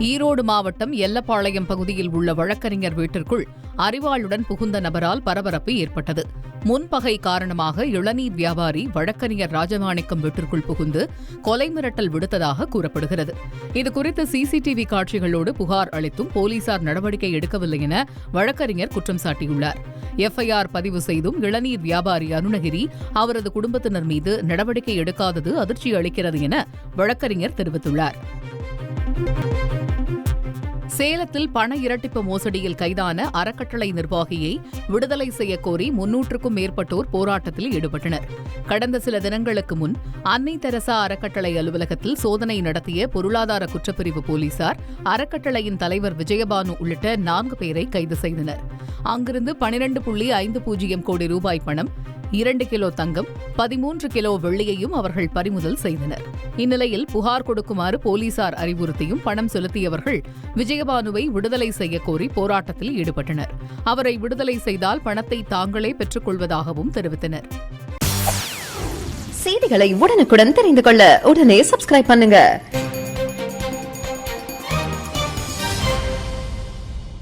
ஈரோடு மாவட்டம் எல்லப்பாளையம் பகுதியில் உள்ள வழக்கறிஞர் வீட்டிற்குள் அரிவாளுடன் புகுந்த நபரால் பரபரப்பு ஏற்பட்டது. முன்பகை காரணமாக இளநீர் வியாபாரி வழக்கறிஞர் ராஜமாணிக்கம் வீட்டிற்குள் புகுந்து கொலை மிரட்டல் விடுத்ததாக கூறப்படுகிறது. இதுகுறித்து சிசிடிவி காட்சிகளோடு புகார் அளித்தும் போலீசார் நடவடிக்கை எடுக்கவில்லை என வழக்கறிஞர் குற்றம் சாட்டியுள்ளார். எஃப்ஐஆர் பதிவு செய்தும் இளநீர் வியாபாரி அருணகிரி அவரது குடும்பத்தினர் மீது நடவடிக்கை எடுக்காதது அதிர்ச்சி அளிக்கிறது என வழக்கறிஞர் தெரிவித்துள்ளார். சேலத்தில் பண இரட்டிப்பு மோசடியில் கைதான அறக்கட்டளை நிர்வாகியை விடுதலை செய்யக்கோரி 300க்கும் மேற்பட்டோர் போராட்டத்தில் ஈடுபட்டனர். கடந்த சில தினங்களுக்கு முன் அன்னை தெரசா அறக்கட்டளை அலுவலகத்தில் சோதனை நடத்திய பொருளாதார குற்றப்பிரிவு போலீசார் அறக்கட்டளையின் தலைவர் விஜயபானு உள்ளிட்ட 4 பேரை கைது செய்தனர். அங்கிருந்து 12.50 கோடி ரூபாய் பணம், 2 கிலோ தங்கம், 13 கிலோ வெள்ளியையும் அவர்கள் பறிமுதல் செய்தனர். இந்நிலையில் புகார் கொடுக்குமாறு போலீசார் அறிவுறுத்தியும் பணம் செலுத்தியவர்கள் விஜயபானுவை விடுதலை செய்யக்கோரி போராட்டத்தில் ஈடுபட்டனர். அவரை விடுதலை செய்தால் பணத்தை தாங்களே பெற்றுக் கொள்வதாகவும் தெரிவித்தனர். செய்திகளை உடனுக்குடன் தெரிந்து கொள்ள உடனே சப்ஸ்கிரைப் பண்ணுங்க.